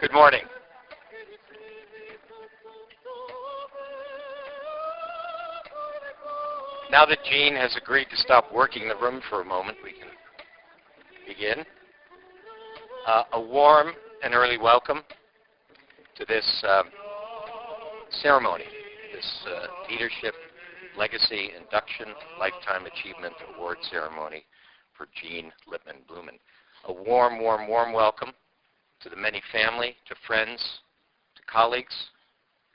Good morning. Now that Jean has agreed to stop working the room for a moment, we can begin. A warm and early welcome to this ceremony, this Leadership Legacy Induction Lifetime Achievement Award ceremony for Jean Lipman Blumen. A warm, warm, warm welcome to the many family, to friends, to colleagues,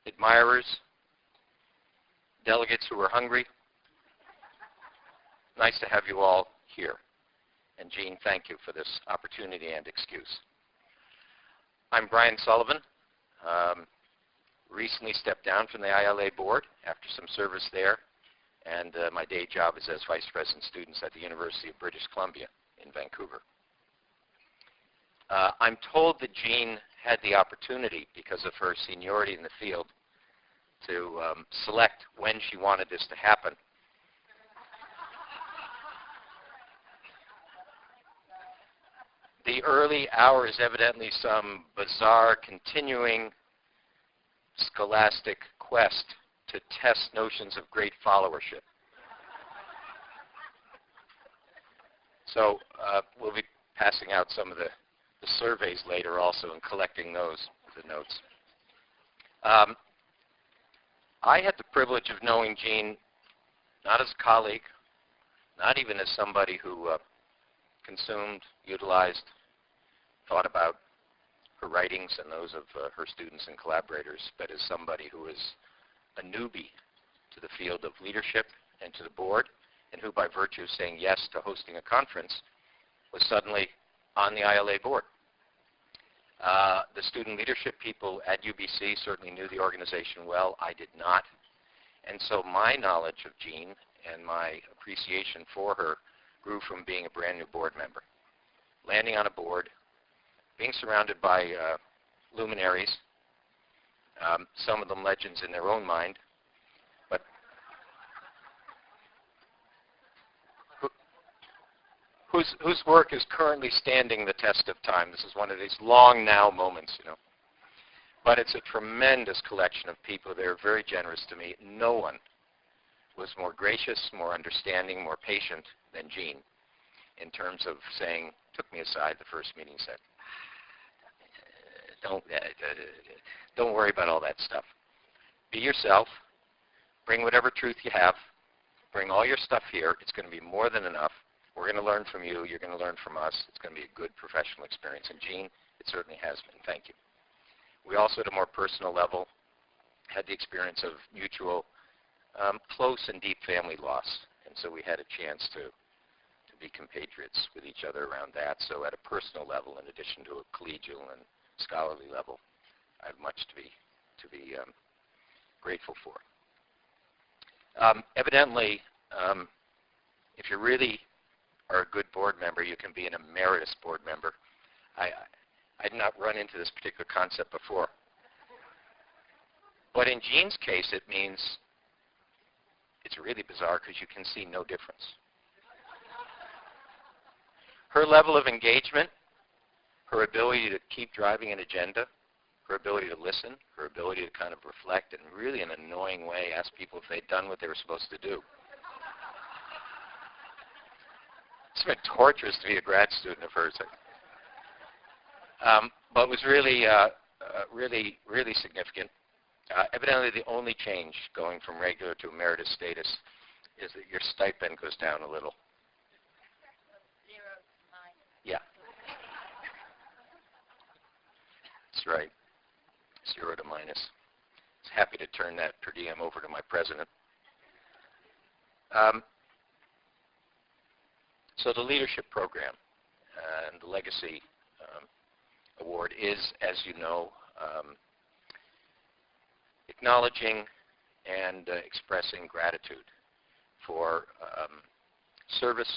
admirers, delegates who are hungry. Nice to have you all here. And Jean, thank you for this opportunity and excuse. I'm Brian Sullivan. Recently stepped down from the ILA board after some service there, and my day job is as Vice President Students at the University of British Columbia in Vancouver. I'm told that Jean had the opportunity, because of her seniority in the field, to select when she wanted this to happen. The early hour is evidently some bizarre, continuing scholastic quest to test notions of great followership. So we'll be passing out some of the surveys later also and collecting those, the notes. I had the privilege of knowing Jean not as a colleague, not even as somebody who consumed, utilized, thought about her writings and those of her students and collaborators, but as somebody who is a newbie to the field of leadership and to the board, and who by virtue of saying yes to hosting a conference was suddenly on the ILA board. The student leadership people at UBC certainly knew the organization well. I did not. And so my knowledge of Jean and my appreciation for her grew from being a brand new board member. Landing on a board, being surrounded by luminaries, some of them legends in their own mind, but whose work is currently standing the test of time. This is one of these long now moments, you know. But it's a tremendous collection of people. They're very generous to me. No one was more gracious, more understanding, more patient than Jean in terms of saying, took me aside the first meeting, said, don't worry about all that stuff. Be yourself. Bring whatever truth you have. Bring all your stuff here. It's going to be more than enough. We're going to learn from you. You're going to learn from us. It's going to be a good professional experience. And Jean, it certainly has been. Thank you. We also, at a more personal level, had the experience of mutual, close and deep family loss. And so we had a chance to be compatriots with each other around that. So at a personal level, in addition to a collegial and scholarly level, I have much to be grateful for. Evidently, if you really are a good board member, you can be an emeritus board member. I'd not run into this particular concept before. But in Jean's case, it means it's really bizarre because you can see no difference. Her level of engagement, her ability to keep driving an agenda, her ability to listen, her ability to kind of reflect and really in an annoying way ask people if they'd done what they were supposed to do. It's been torturous to be a grad student of hers. But it was really, really significant. Evidently, the only change going from regular to emeritus status is that your stipend goes down a little. 0 to 9. Yeah. That's right. 0 to minus. I was happy to turn that per diem over to my president. So the leadership program and the legacy award is, as you know, acknowledging and expressing gratitude for service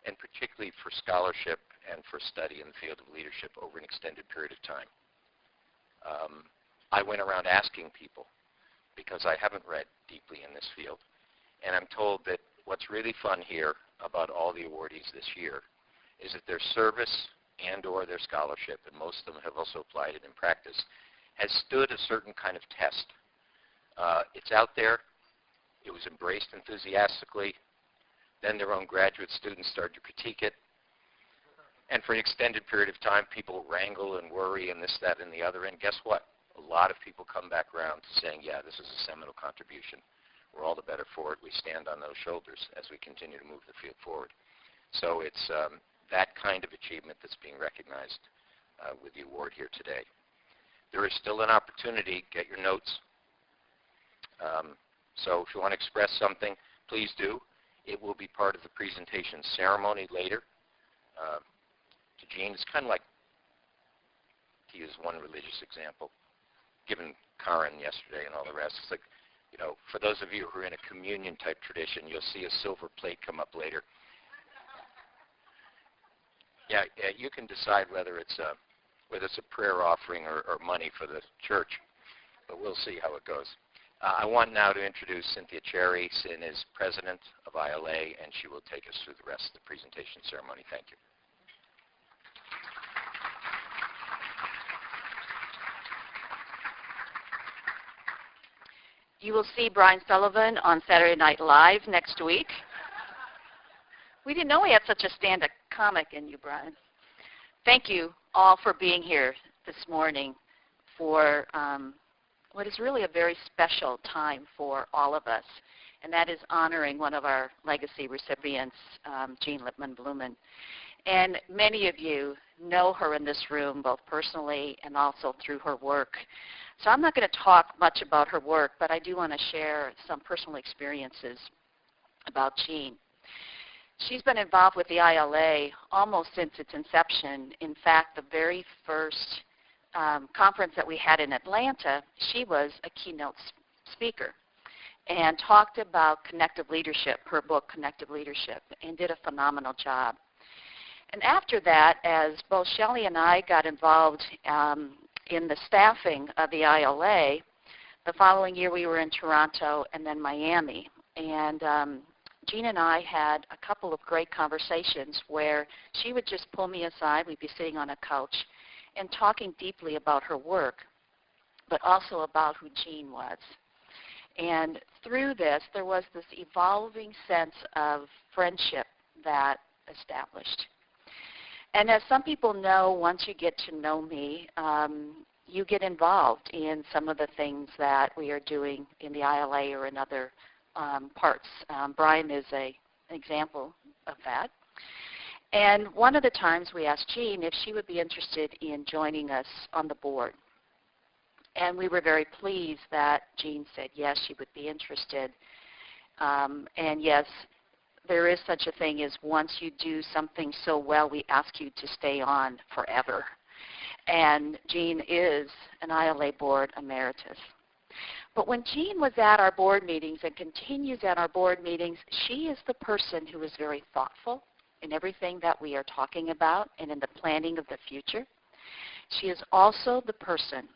and particularly for scholarship and for study in the field of leadership over an extended period of time. I went around asking people, because I haven't read deeply in this field, and I'm told that what's really fun here about all the awardees this year is that their service and or their scholarship, and most of them have also applied it in practice, has stood a certain kind of test. It's out there. It was embraced enthusiastically. Then their own graduate students started to critique it. And for an extended period of time, people wrangle and worry and this, that, and the other. And guess what? A lot of people come back around to saying, yeah, this is a seminal contribution. We're all the better for it. We stand on those shoulders as we continue to move the field forward. So it's that kind of achievement that's being recognized with the award here today. There is still an opportunity. Get your notes. So if you want to express something, please do. It will be part of the presentation ceremony later. To Jean, it's kind of like, to use one religious example, given Karen yesterday and all the rest, it's like, you know, for those of you who are in a communion type tradition, you'll see a silver plate come up later. Yeah, you can decide whether it's a prayer offering or money for the church, but we'll see how it goes. I want now to introduce Cynthia Cherry. Cyn is president of ILA, and she will take us through the rest of the presentation ceremony. Thank you. You will see Brian Sullivan on Saturday Night Live next week. We didn't know we had such a stand-up comic in you, Brian. Thank you all for being here this morning for what is really a very special time for all of us, and that is honoring one of our legacy recipients, Jean Lipman Blumen. And many of you know her in this room, both personally and also through her work. So I'm not going to talk much about her work, but I do want to share some personal experiences about Jean. She's been involved with the ILA almost since its inception. In fact, the very first conference that we had in Atlanta, she was a keynote speaker and talked about connective leadership, her book, Connective Leadership, and did a phenomenal job. And after that, as both Shelley and I got involved in the staffing of the ILA, the following year we were in Toronto and then Miami. And Jean and I had a couple of great conversations where she would just pull me aside. We'd be sitting on a couch and talking deeply about her work, but also about who Jean was. And through this, there was this evolving sense of friendship that established. And as some people know, once you get to know me, you get involved in some of the things that we are doing in the ILA or in other parts. Brian is an example of that. And one of the times we asked Jean if she would be interested in joining us on the board. And we were very pleased that Jean said yes, she would be interested. And yes, there is such a thing as once you do something so well, we ask you to stay on forever. And Jean is an ILA board emeritus. But when Jean was at our board meetings and continues at our board meetings, she is the person who is very thoughtful in everything that we are talking about and in the planning of the future. She is also the person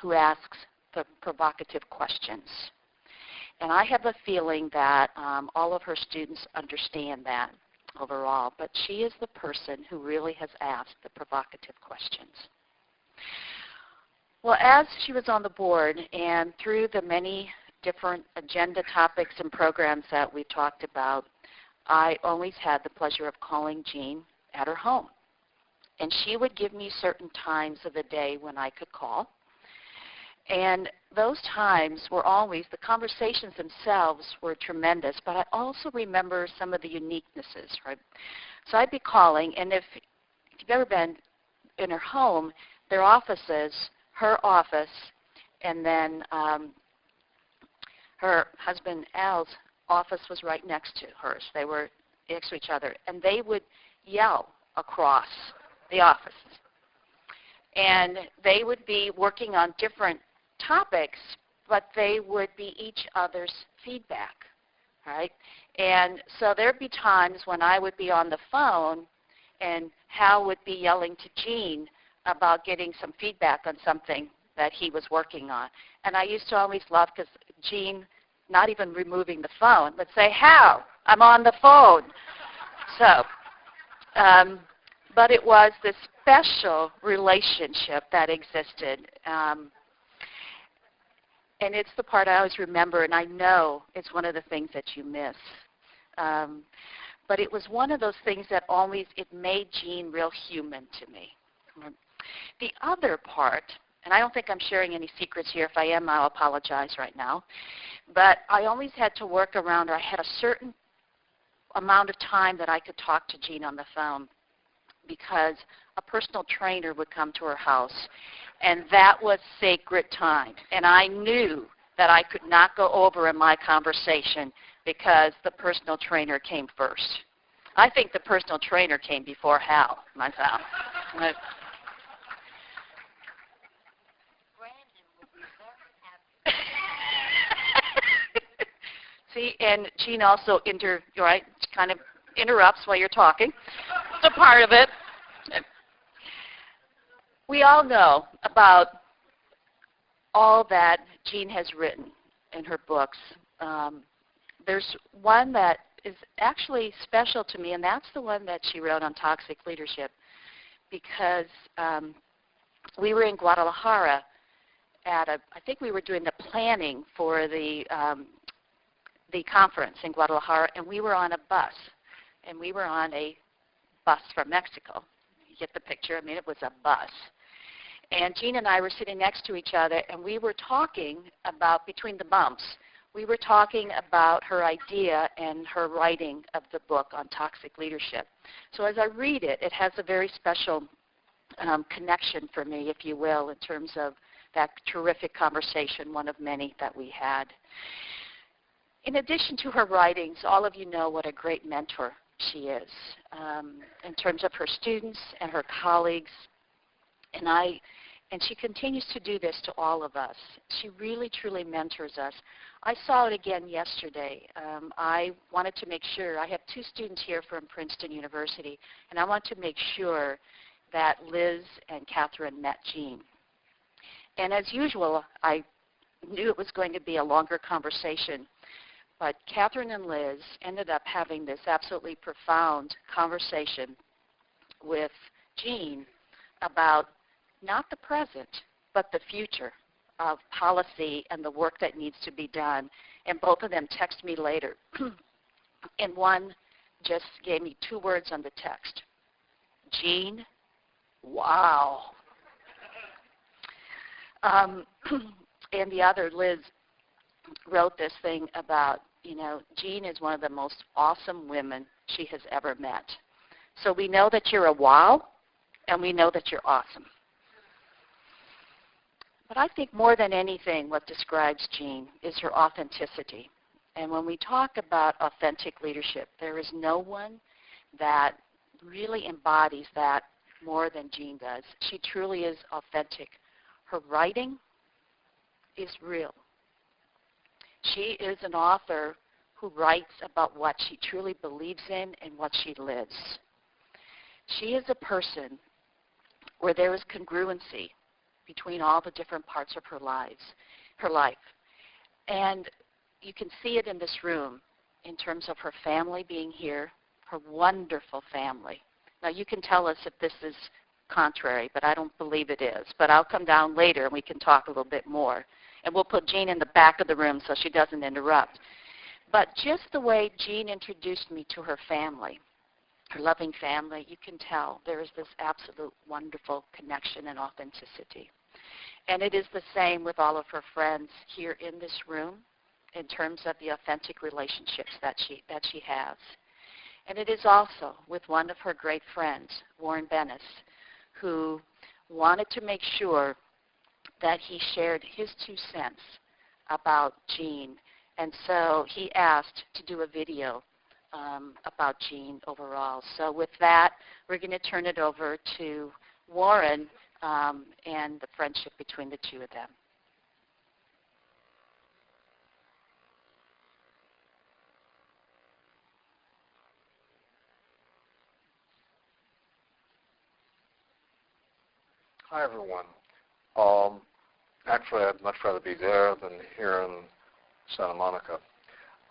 who asks the provocative questions. And I have a feeling that all of her students understand that overall, but she is the person who really has asked the provocative questions. Well, as she was on the board and through the many different agenda topics and programs that we talked about, I always had the pleasure of calling Jean at her home. And she would give me certain times of the day when I could call. And those times were always, the conversations themselves were tremendous, but I also remember some of the uniquenesses, right? So I'd be calling, and if you've ever been in her home, their offices, her office, and then her husband Al's office was right next to hers. They were next to each other, and they would yell across the office. And they would be working on different topics, but they would be each other's feedback, right? And so there'd be times when I would be on the phone and Hal would be yelling to Jean about getting some feedback on something that he was working on. And I used to always love, because Jean, not even removing the phone, would say, Hal, I'm on the phone. So but it was this special relationship that existed. And it's the part I always remember, and I know it's one of the things that you miss. But it was one of those things that always, it made Jean real human to me. The other part, and I don't think I'm sharing any secrets here. If I am, I'll apologize right now. But I always had to work around, or I had a certain amount of time that I could talk to Jean on the phone, because a personal trainer would come to her house, and that was sacred time. And I knew that I could not go over in my conversation because the personal trainer came first. I think the personal trainer came before Hal, myself. Brandon will be very happy. See, and Jean also kind of interrupts while you're talking. It's a part of it. We all know about all that Jean has written in her books. There's one that is actually special to me, and that's the one that she wrote on toxic leadership, because we were in Guadalajara I think we were doing the planning for the conference in Guadalajara, and we were on a bus, and we were on a bus from Mexico. You get the picture? I mean, it was a bus. And Jean and I were sitting next to each other, and we were talking about, between the bumps, we were talking about her idea and her writing of the book on toxic leadership. So as I read it, it has a very special connection for me, if you will, in terms of that terrific conversation, one of many that we had. In addition to her writings, all of you know what a great mentor she is in terms of her students and her colleagues. And she continues to do this to all of us. She really, truly mentors us. I saw it again yesterday. I wanted to make sure, I have 2 students here from Princeton University, and I want to make sure that Liz and Catherine met Jean. And as usual, I knew it was going to be a longer conversation, but Catherine and Liz ended up having this absolutely profound conversation with Jean about not the present, but the future of policy and the work that needs to be done. And both of them texted me later. And one just gave me 2 words on the text. Jean, wow. And the other, Liz, wrote this thing about, Jean is one of the most awesome women she has ever met. So we know that you're a wow, and we know that you're awesome. But I think more than anything, what describes Jean is her authenticity. And when we talk about authentic leadership, there is no one that really embodies that more than Jean does. She truly is authentic. Her writing is real. She is an author who writes about what she truly believes in and what she lives. She is a person where there is congruency between all the different parts of her life. And you can see it in this room in terms of her family being here, her wonderful family. Now you can tell us if this is contrary, but I don't believe it is. But I'll come down later and we can talk a little bit more. And we'll put Jean in the back of the room so she doesn't interrupt. But just the way Jean introduced me to her family, her loving family, you can tell there is this absolute wonderful connection and authenticity. And it is the same with all of her friends here in this room in terms of the authentic relationships that she has. And it is also with one of her great friends, Warren Bennis, who wanted to make sure that he shared his 2 cents about Jean. And so he asked to do a video about Jean overall. So with that, we're going to turn it over to Warren and the friendship between the 2 of them. Hi, everyone. Actually, I'd much rather be there than here in Santa Monica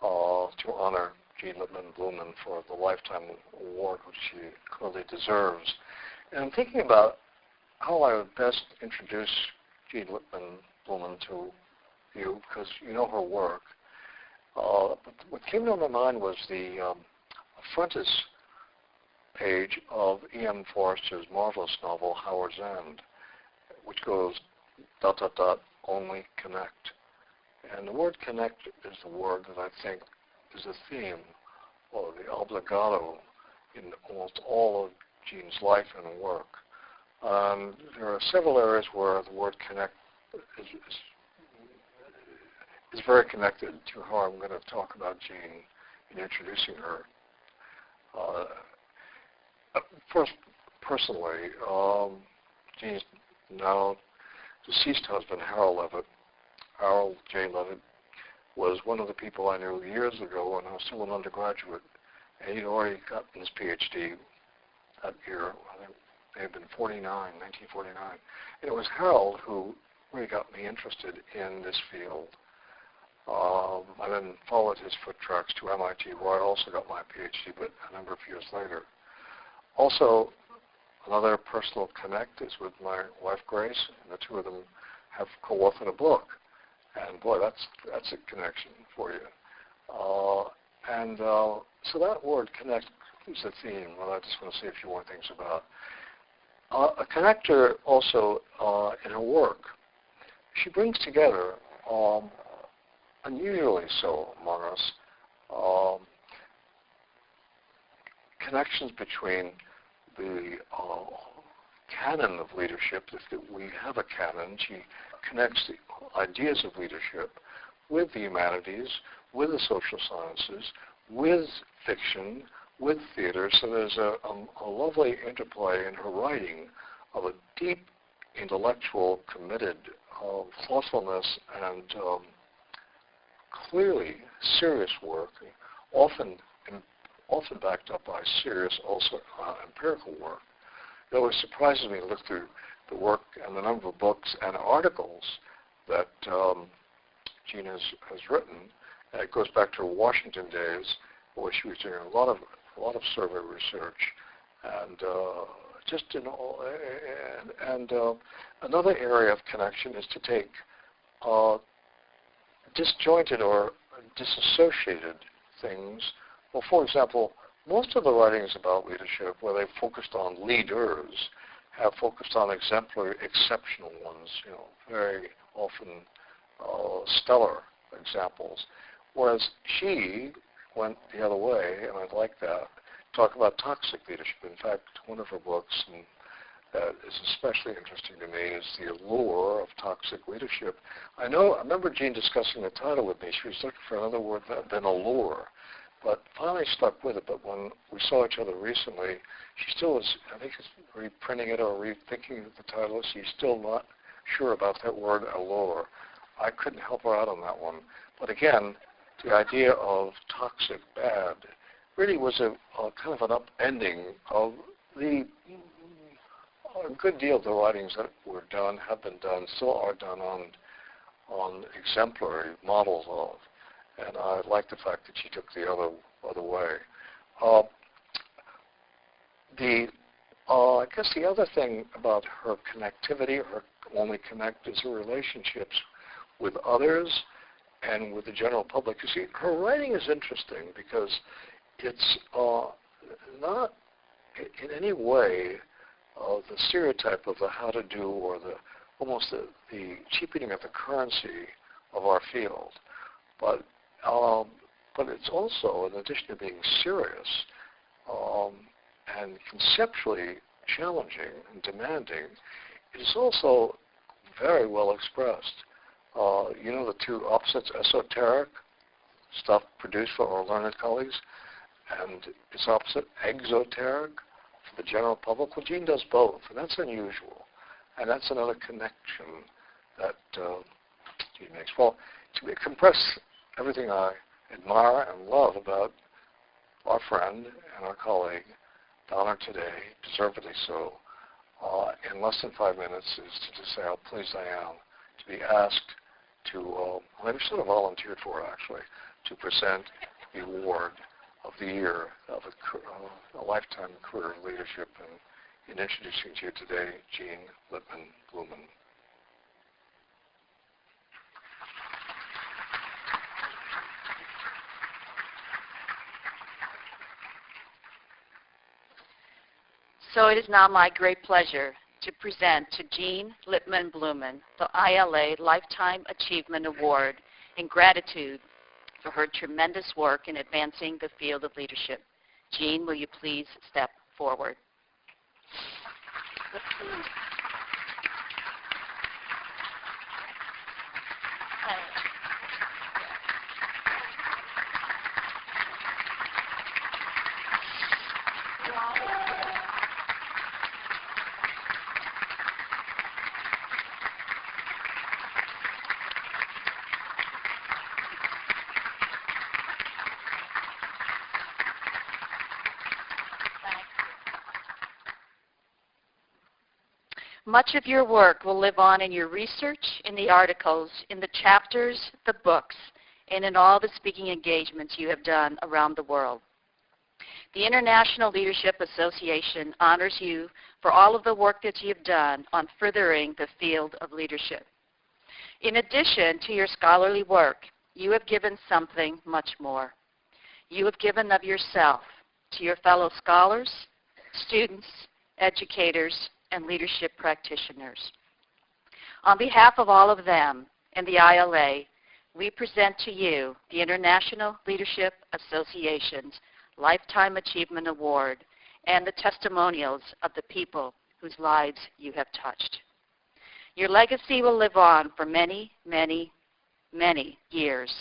to honor Jean Lipman Blumen for the Lifetime Award, which she clearly deserves. And I'm thinking about how I would best introduce Jean Lipman Blumen to you, because you know her work. But what came to my mind was the frontispiece page of E.M. Forster's marvelous novel, Howard's End, which goes ... only connect. And the word connect is the word that I think is a theme, or the obligato, in almost all of Jean's life and work. There are several areas where the word connect is very connected to how I'm going to talk about Jean in introducing her. First, personally, Jean's now deceased husband, Harold J. Levitt, was one of the people I knew years ago when I was still an undergraduate, and he'd already gotten his PhD that year. I think it may have been 1949. And it was Harold who really got me interested in this field. I then followed his foot tracks to MIT, where I also got my PhD, but a number of years later. Also, another personal connect is with my wife, Grace, and the two of them have co-authored a book. And boy, that's a connection for you. So that word connect is the theme that I just want to say a few more things about. A connector also in her work, she brings together, unusually so among us, connections between the canon of leadership, if we have a canon. She connects the ideas of leadership with the humanities, with the social sciences, with fiction, with theater. So there's a lovely interplay in her writing of a deep intellectual, committed thoughtfulness and clearly serious work, often backed up by serious, also empirical work. It always surprises me to look through the work and the number of books and articles that Jean has written. And it goes back to her Washington days, where she was doing a lot of survey research, and another area of connection is to take disjointed or disassociated things. Well, for example, most of the writings about leadership, where they've focused on leaders, have focused on exemplary, exceptional ones, very often stellar examples. Whereas she went the other way, and I like that, talk about toxic leadership. In fact, one of her books, and that is especially interesting to me, is The Allure of Toxic Leadership. I remember Jean discussing the title with me. She was looking for another word than allure, but finally stuck with it. But when we saw each other recently, she still was, I think, reprinting it or rethinking the title. She's still not sure about that word allure. I couldn't help her out on that one. But again, the idea of toxic bad really was a kind of an upending of a good deal of the writings that were done, have been done, still are done on exemplary models of. And I like the fact that she took the other way. I guess the other thing about her connectivity, her only connect, is her relationships with others and with the general public. You see, her writing is interesting because it's not in any way the stereotype of the how to do or almost the cheapening of the currency of our field. But it's also, in addition to being serious and conceptually challenging and demanding, it is also very well expressed. The two opposites, esoteric, stuff produced for our learned colleagues, and its opposite, exoteric, for the general public. Well, Jean does both, and that's unusual. And that's another connection that Jean makes. Well, to compress everything I admire and love about our friend and our colleague, Donna, today, deservedly so, in less than 5 minutes, is to just say how pleased I am to be asked to, I've sort of volunteered for it, actually, to present the award of the year of a lifetime career of leadership. And in introducing to you today, Jean Lipman Blumen. So it is now my great pleasure to present to Jean Lipman Blumen the ILA Lifetime Achievement Award in gratitude for her tremendous work in advancing the field of leadership. Jean, will you please step forward? Much of your work will live on in your research, in the articles, in the chapters, the books, and in all the speaking engagements you have done around the world. The International Leadership Association honors you for all of the work that you have done on furthering the field of leadership. In addition to your scholarly work, you have given something much more. You have given of yourself to your fellow scholars, students, educators, and leadership practitioners. On behalf of all of them and the ILA, we present to you the International Leadership Association's Lifetime Achievement Award and the testimonials of the people whose lives you have touched. Your legacy will live on for many, many, many years,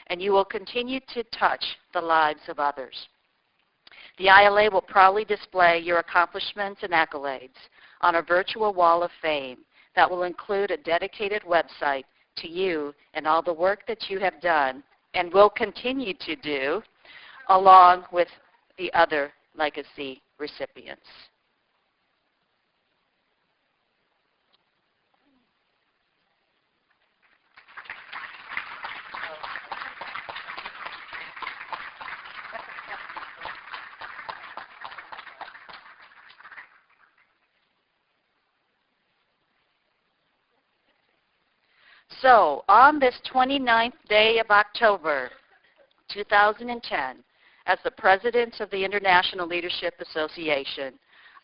and you will continue to touch the lives of others. The ILA will proudly display your accomplishments and accolades on a virtual wall of fame that will include a dedicated website to you and all the work that you have done and will continue to do, along with the other legacy recipients. So, on this 29th day of October, 2010, as the President of the International Leadership Association,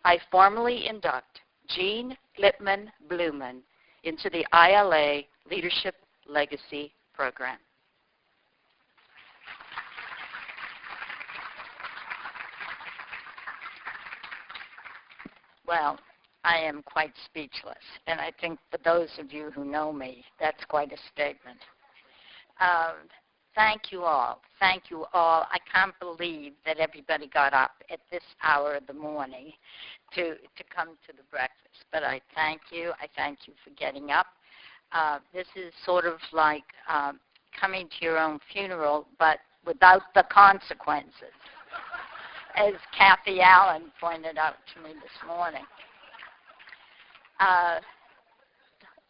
I formally induct Jean Lipman Blumen into the ILA Leadership Legacy Program. Well, I am quite speechless, and I think for those of you who know me, that's quite a statement. Thank you all. Thank you all. I can't believe that everybody got up at this hour of the morning to come to the breakfast, but I thank you. I thank you for getting up. This is sort of like coming to your own funeral, but without the consequences, as Kathy Allen pointed out to me this morning.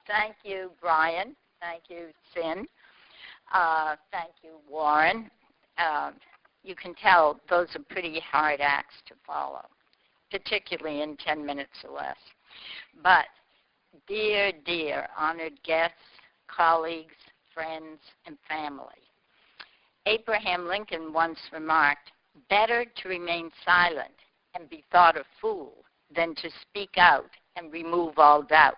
Thank you, Brian. Thank you, Sin. Thank you, Warren. You can tell those are pretty hard acts to follow, particularly in 10 minutes or less. But dear, dear honored guests, colleagues, friends, and family, Abraham Lincoln once remarked, "Better to remain silent and be thought a fool than to speak out and remove all doubt."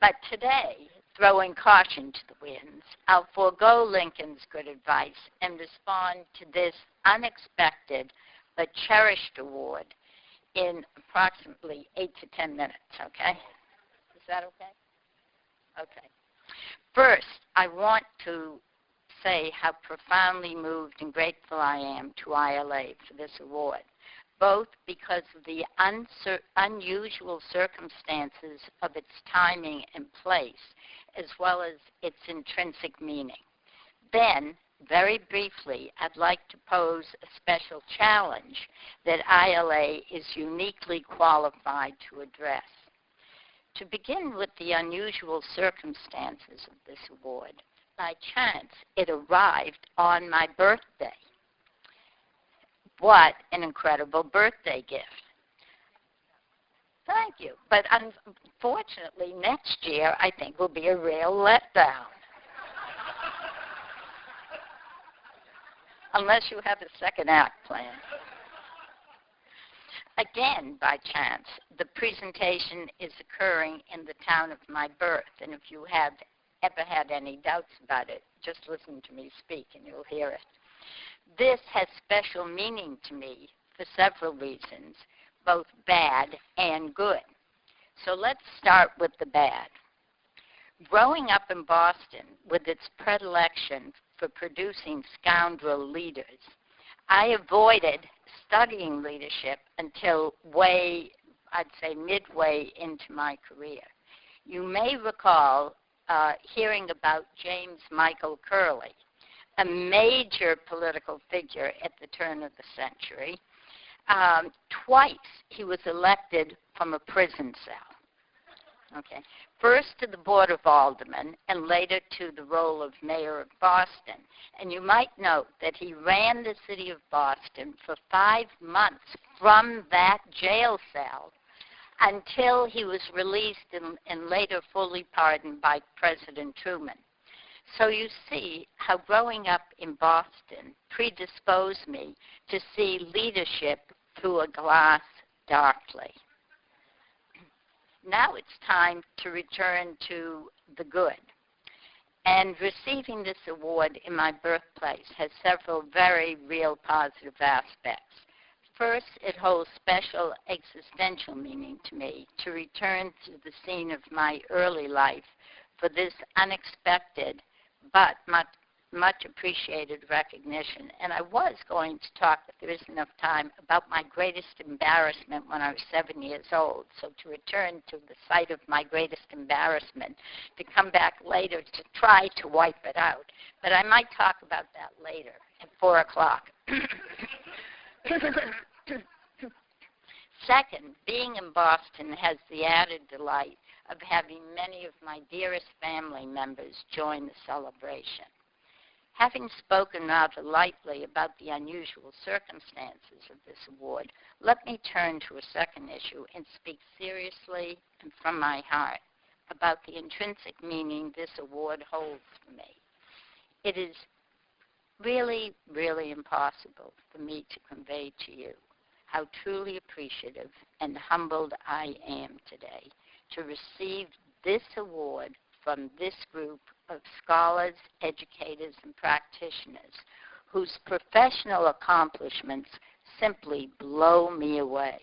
But today, throwing caution to the winds, I'll forego Lincoln's good advice and respond to this unexpected but cherished award in approximately 8 to 10 minutes, okay? Is that okay? Okay. First, I want to say how profoundly moved and grateful I am to ILA for this award, both because of the unusual circumstances of its timing and place, as well as its intrinsic meaning. Then, very briefly, I'd like to pose a special challenge that ILA is uniquely qualified to address. To begin with the unusual circumstances of this award, by chance, it arrived on my birthday. What an incredible birthday gift. Thank you. But unfortunately, next year, I think will be a real letdown. Unless you have a second act planned. Again, by chance, the presentation is occurring in the town of my birth, and if you have ever had any doubts about it, just listen to me speak and you'll hear it. This has special meaning to me for several reasons, both bad and good. So let's start with the bad. Growing up in Boston with its predilection for producing scoundrel leaders, I avoided studying leadership until I'd say midway into my career. You may recall hearing about James Michael Curley, a major political figure at the turn of the century. Twice he was elected from a prison cell. Okay. First to the Board of Aldermen and later to the role of mayor of Boston. And you might note that he ran the city of Boston for 5 months from that jail cell until he was released and later fully pardoned by President Truman. So you see how growing up in Boston predisposed me to see leadership through a glass darkly. Now it's time to return to the good. And receiving this award in my birthplace has several very real positive aspects. First, it holds special existential meaning to me to return to the scene of my early life for this unexpected but much appreciated recognition. And I was going to talk, if there isn't enough time, about my greatest embarrassment when I was 7 years old. So to return to the site of my greatest embarrassment, to come back later to try to wipe it out. But I might talk about that later at 4 o'clock. Second, being in Boston has the added delight of having many of my dearest family members join the celebration. Having spoken rather lightly about the unusual circumstances of this award, let me turn to a second issue and speak seriously and from my heart about the intrinsic meaning this award holds for me. It is really, really impossible for me to convey to you how truly appreciative and humbled I am today to receive this award from this group of scholars, educators, and practitioners whose professional accomplishments simply blow me away.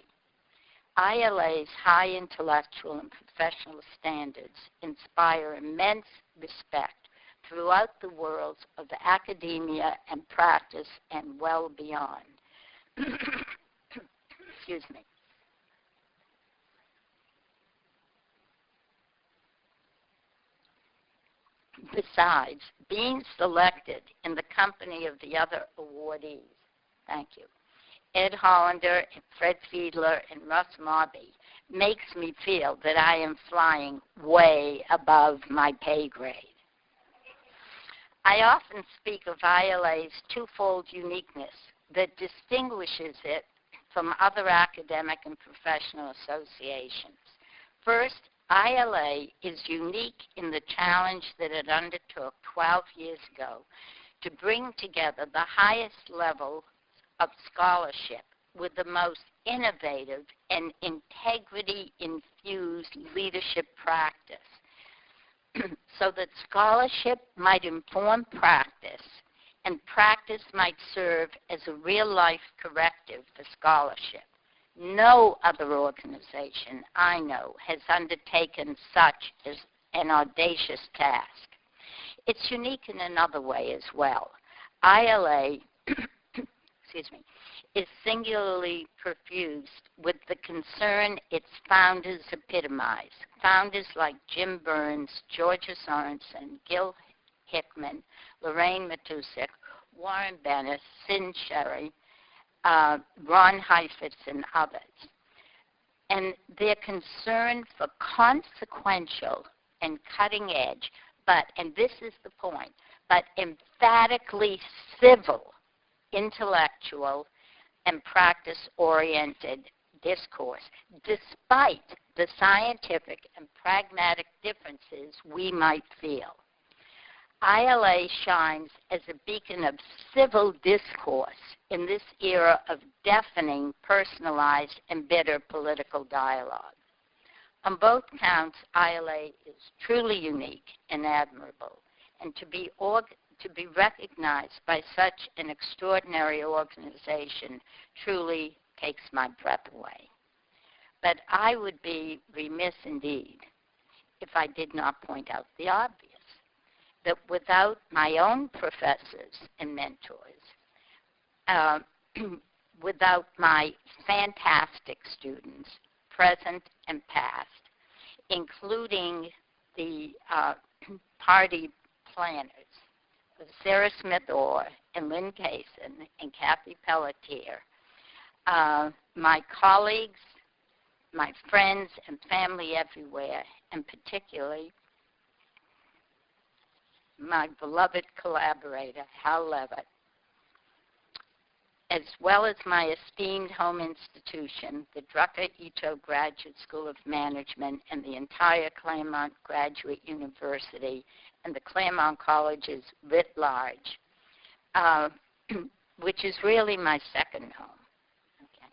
ILA's high intellectual and professional standards inspire immense respect throughout the worlds of academia and practice and well beyond. Excuse me. Besides, being selected in the company of the other awardees, thank you, Ed Hollander and Fred Fiedler and Russ Marby, makes me feel that I am flying way above my pay grade. I often speak of ILA's twofold uniqueness that distinguishes it from other academic and professional associations. First, ILA is unique in the challenge that it undertook 12 years ago to bring together the highest level of scholarship with the most innovative and integrity-infused leadership practice so that scholarship might inform practice and practice might serve as a real-life corrective for scholarship. No other organization I know has undertaken such an audacious task. It's unique in another way as well. ILA is singularly perfused with the concern its founders epitomize. Founders like Jim Burns, Georgia Sorensen, Gil Hickman, Lorraine Matusik, Warren Bennett, Sin Sherry, Ron Heifetz, and others. And their concern for consequential and cutting edge, but, and this is the point, but emphatically civil, intellectual, and practice-oriented discourse, despite the scientific and pragmatic differences we might feel. ILA shines as a beacon of civil discourse in this era of deafening, personalized, and bitter political dialogue. On both counts, ILA is truly unique and admirable, and to be recognized by such an extraordinary organization truly takes my breath away. But I would be remiss indeed if I did not point out the obvious, that without my own professors and mentors, without my fantastic students, present and past, including the party planners, Sarah Smith-Orr and Lynn Kaysen and Kathy Pelletier, my colleagues, my friends and family everywhere, and particularly my beloved collaborator, Hal Levitt, as well as my esteemed home institution, the Drucker-Ito Graduate School of Management, and the entire Claremont Graduate University, and the Claremont Colleges writ large, which is really my second home, okay,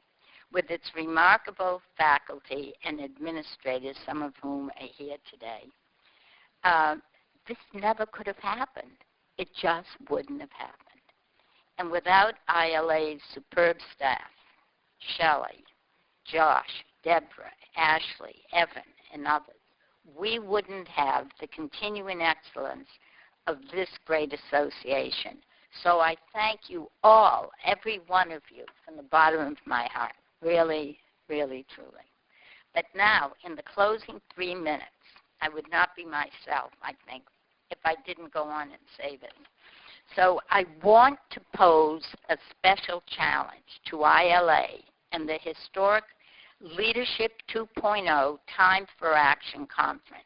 with its remarkable faculty and administrators, some of whom are here today. This never could have happened. It just wouldn't have happened. And without ILA's superb staff, Shelley, Josh, Deborah, Ashley, Evan, and others, we wouldn't have the continuing excellence of this great association. So I thank you all, every one of you, from the bottom of my heart, really, really, truly. But now, in the closing 3 minutes, I would not be myself, I think, if I didn't go on and say this. So I want to pose a special challenge to ILA and the historic Leadership 2.0 Time for Action Conference,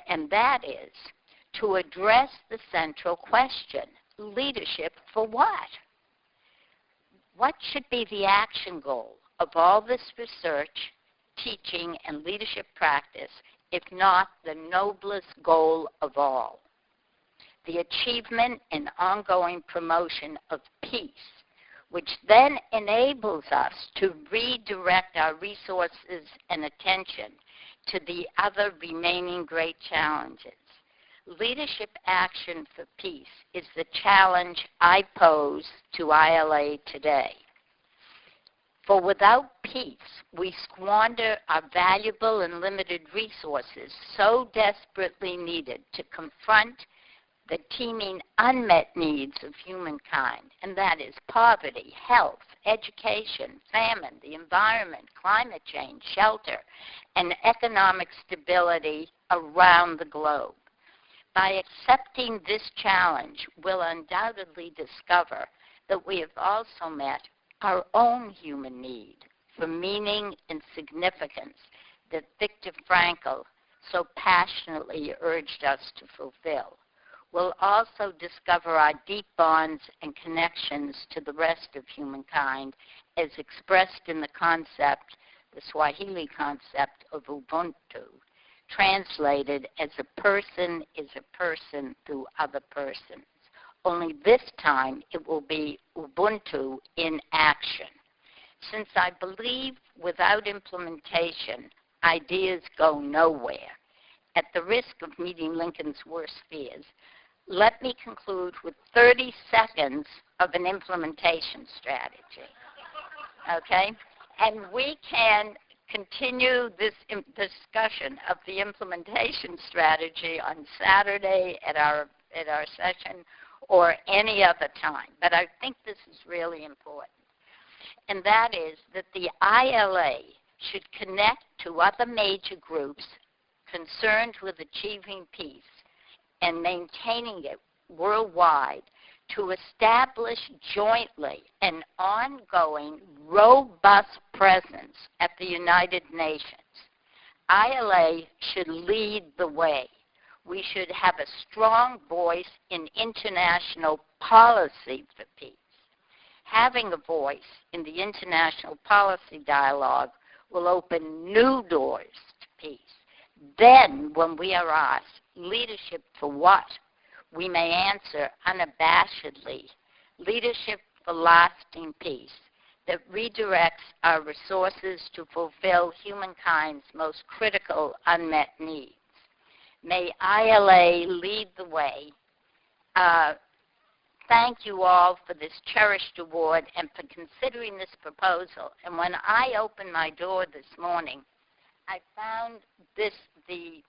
and that is to address the central question, leadership for what? What should be the action goal of all this research, teaching, and leadership practice, if not the noblest goal of all? The achievement and ongoing promotion of peace, which then enables us to redirect our resources and attention to the other remaining great challenges. Leadership action for peace is the challenge I pose to ILA today. For without peace, we squander our valuable and limited resources so desperately needed to confront the teeming unmet needs of humankind, and that is poverty, health, education, famine, the environment, climate change, shelter, and economic stability around the globe. By accepting this challenge, we'll undoubtedly discover that we have also met our own human need for meaning and significance that Viktor Frankl so passionately urged us to fulfill. We'll also discover our deep bonds and connections to the rest of humankind as expressed in the concept, the Swahili concept of Ubuntu, translated as a person is a person through other persons. Only this time it will be Ubuntu in action. Since I believe without implementation, ideas go nowhere. At the risk of meeting Lincoln's worst fears, let me conclude with 30 seconds of an implementation strategy, okay? And we can continue this discussion of the implementation strategy on Saturday at our session or any other time. But I think this is really important. And that is that the ILA should connect to other major groups concerned with achieving peace and maintaining it worldwide to establish jointly an ongoing, robust presence at the United Nations. ILA should lead the way. We should have a strong voice in international policy for peace. Having a voice in the international policy dialogue will open new doors to peace. Then, when we are asked, leadership for what? We may answer unabashedly, leadership for lasting peace that redirects our resources to fulfill humankind's most critical unmet needs. May ILA lead the way. Thank you all for this cherished award and for considering this proposal. And when I opened my door this morning, I found the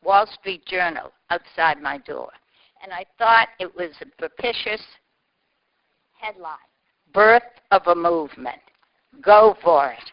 Wall Street Journal outside my door. And I thought it was a propitious headline, Birth of a Movement. Go for it.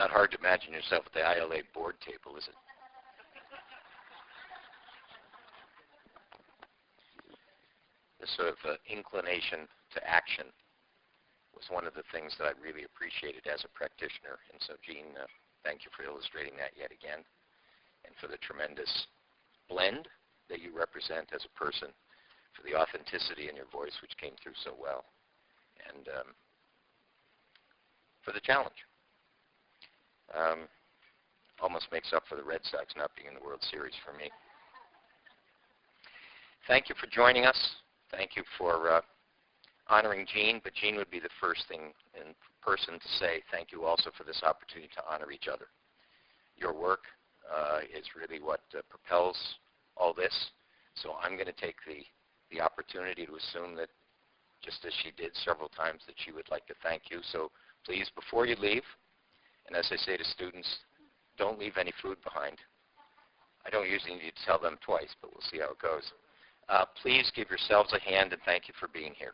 Not hard to imagine yourself at the ILA board table, is it? This sort of inclination to action was one of the things that I really appreciated as a practitioner. And so, Jean, thank you for illustrating that yet again, and for the tremendous blend that you represent as a person, for the authenticity in your voice, which came through so well, and for the challenge. Almost makes up for the Red Sox not being in the World Series for me. Thank you for joining us. Thank you for honoring Jean, but Jean would be the first thing in person to say thank you also for this opportunity to honor each other. Your work is really what propels all this, so I'm going to take the opportunity to assume that, just as she did several times, that she would like to thank you. So please, before you leave, and as I say to students, don't leave any food behind. I don't usually need to tell them twice, but we'll see how it goes. Please give yourselves a hand and thank you for being here.